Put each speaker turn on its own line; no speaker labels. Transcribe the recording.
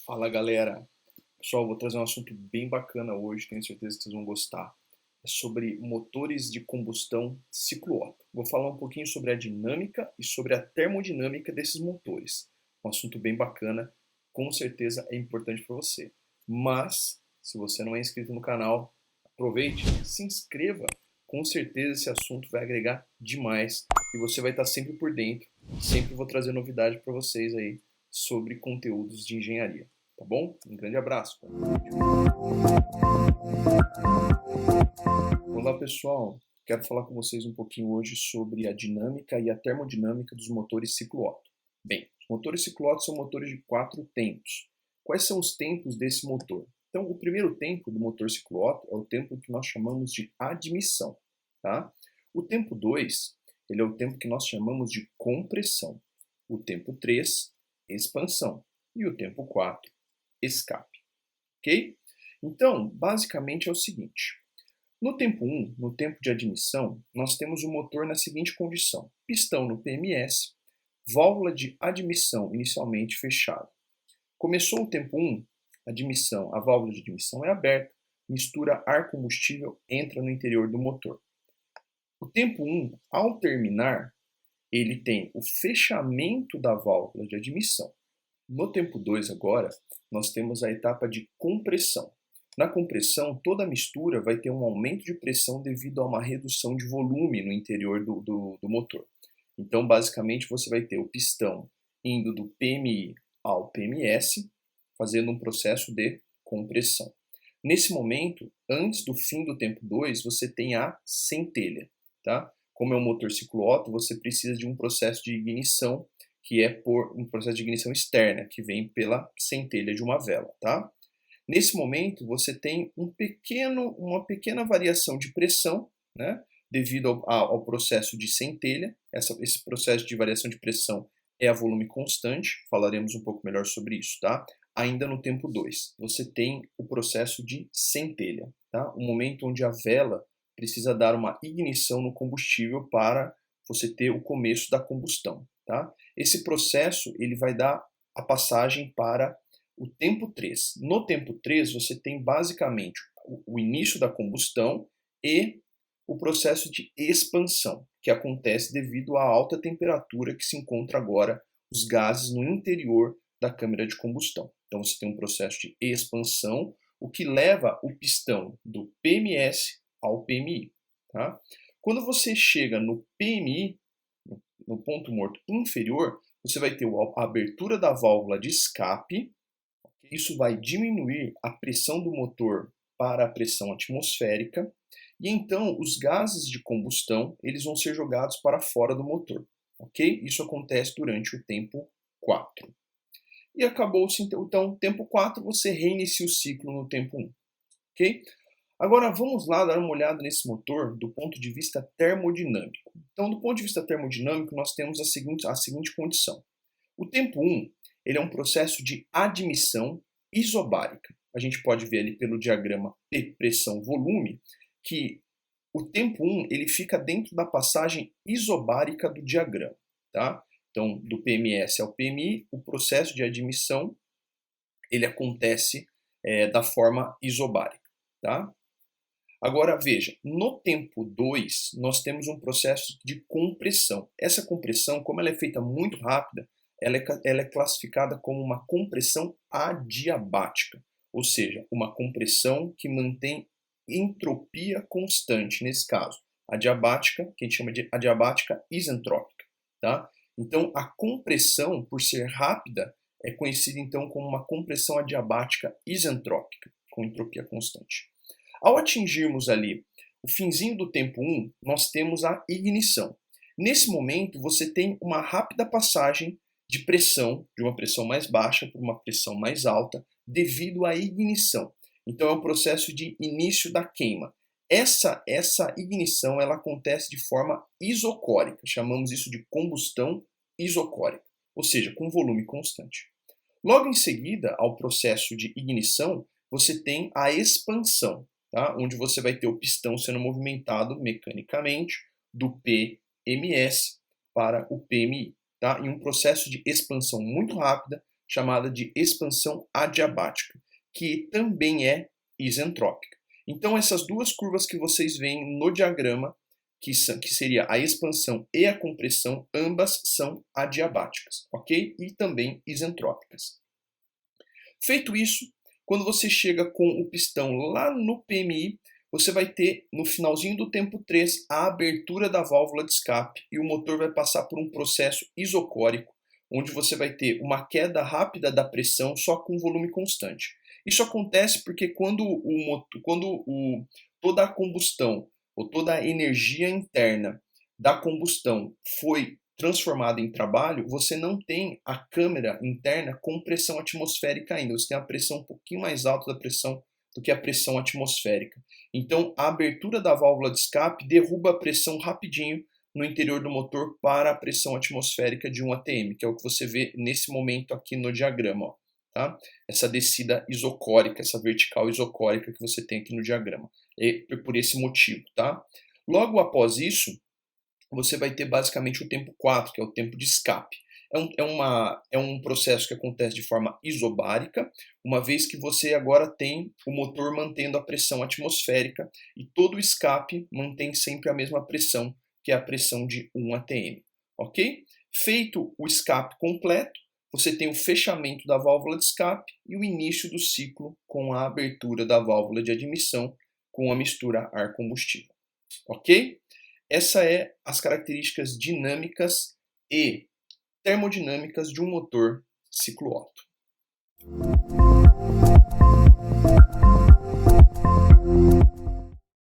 Fala galera, pessoal, vou trazer um assunto bem bacana hoje, tenho certeza que vocês vão gostar. É sobre motores de combustão ciclo Otto. Vou falar um pouquinho sobre a dinâmica e sobre a termodinâmica desses motores. Um assunto bem bacana, com certeza é importante para você. Mas, se você não é inscrito no canal, aproveite, se inscreva. Com certeza esse assunto vai agregar demais e você vai estar sempre por dentro. Sempre vou trazer novidade para vocês aí sobre conteúdos de engenharia. Tá bom? Um grande abraço. Olá pessoal, quero falar com vocês um pouquinho hoje sobre a dinâmica e a termodinâmica dos motores ciclo Otto. Bem, os motores ciclo Otto são motores de 4 tempos. Quais são os tempos desse motor? Então, o primeiro tempo do motor ciclo Otto é o tempo que nós chamamos de admissão. Tá? O tempo 2, ele é o tempo que nós chamamos de compressão. O tempo 3, expansão. E o tempo 4, escape. Ok? Então, basicamente é o seguinte. No tempo 1, no tempo de admissão, nós temos o motor na seguinte condição. Pistão no PMS, válvula de admissão inicialmente fechada. Começou o tempo 1, admissão, a válvula de admissão é aberta, mistura ar-combustível, entra no interior do motor. O tempo 1, ao terminar, ele tem o fechamento da válvula de admissão. No tempo 2 agora, nós temos a etapa de compressão. Na compressão, toda a mistura vai ter um aumento de pressão devido a uma redução de volume no interior do motor. Então, basicamente, você vai ter o pistão indo do PMI ao PMS, fazendo um processo de compressão. Nesse momento, antes do fim do tempo 2, você tem a centelha. Tá? Como é um motor ciclo Otto, você precisa de um processo de ignição, que é por um processo de ignição externa, que vem pela centelha de uma vela. Tá? Nesse momento, você tem uma pequena variação de pressão, né, devido ao processo de centelha. Esse processo de variação de pressão é a volume constante, falaremos um pouco melhor sobre isso. Tá? Ainda no tempo 2, você tem o processo de centelha, tá? O momento onde a vela precisa dar uma ignição no combustível para você ter o começo da combustão. Tá? Esse processo ele vai dar a passagem para o tempo 3. No tempo 3, você tem basicamente o início da combustão e o processo de expansão, que acontece devido à alta temperatura que se encontra agora os gases no interior da câmara de combustão. Então você tem um processo de expansão, o que leva o pistão do PMS ao PMI. Tá? Quando você chega no PMI, no ponto morto inferior, você vai ter a abertura da válvula de escape. Isso vai diminuir a pressão do motor para a pressão atmosférica e então os gases de combustão eles vão ser jogados para fora do motor. Ok? Isso acontece durante o tempo 4. E acabou-se, então, tempo 4, você reinicia o ciclo no tempo 1. Ok? Agora vamos lá dar uma olhada nesse motor do ponto de vista termodinâmico. Então, do ponto de vista termodinâmico, nós temos a seguinte condição. O tempo 1 ele é um processo de admissão isobárica. A gente pode ver ali pelo diagrama P, pressão-volume, que o tempo 1 ele fica dentro da passagem isobárica do diagrama. Tá? Então, do PMS ao PMI, o processo de admissão ele acontece da forma isobárica. Tá? Agora veja, no tempo 2 nós temos um processo de compressão. Essa compressão, como ela é feita muito rápida, ela é classificada como uma compressão adiabática, ou seja, uma compressão que mantém entropia constante, nesse caso. Adiabática, que a gente chama de adiabática isentrópica. Tá? Então, a compressão, por ser rápida, é conhecida então como uma compressão adiabática isentrópica, com entropia constante. Ao atingirmos ali o finzinho do tempo 1, nós temos a ignição. Nesse momento, você tem uma rápida passagem de pressão, de uma pressão mais baixa para uma pressão mais alta, devido à ignição. Então, é um processo de início da queima. Essa ignição ela acontece de forma isocórica, chamamos isso de combustão isocórica, ou seja, com volume constante. Logo em seguida, ao processo de ignição, você tem a expansão. Tá? Onde você vai ter o pistão sendo movimentado mecanicamente do PMS para o PMI, tá? Em um processo de expansão muito rápida, chamada de expansão adiabática, que também é isentrópica. Então essas duas curvas que vocês veem no diagrama, que seria a expansão e a compressão, ambas são adiabáticas, ok? E também isentrópicas. Feito isso, quando você chega com o pistão lá no PMI, você vai ter, no finalzinho do tempo 3, a abertura da válvula de escape e o motor vai passar por um processo isocórico, onde você vai ter uma queda rápida da pressão só com volume constante. Isso acontece porque toda a combustão ou toda a energia interna da combustão foi transformada em trabalho, você não tem a câmara interna com pressão atmosférica ainda, você tem a pressão um pouquinho mais alta da pressão do que a pressão atmosférica. Então a abertura da válvula de escape derruba a pressão rapidinho no interior do motor para a pressão atmosférica de 1 atm, que é o que você vê nesse momento aqui no diagrama, ó, tá? Essa descida isocórica, essa vertical isocórica que você tem aqui no diagrama, é por esse motivo, tá? Logo após isso, você vai ter basicamente o tempo 4, que é o tempo de escape. É um processo que acontece de forma isobárica, uma vez que você agora tem o motor mantendo a pressão atmosférica e todo o escape mantém sempre a mesma pressão, que é a pressão de 1 atm, ok? Feito o escape completo, você tem o fechamento da válvula de escape e o início do ciclo com a abertura da válvula de admissão com a mistura ar-combustível, ok? Essa é as características dinâmicas e termodinâmicas de um motor ciclo Otto.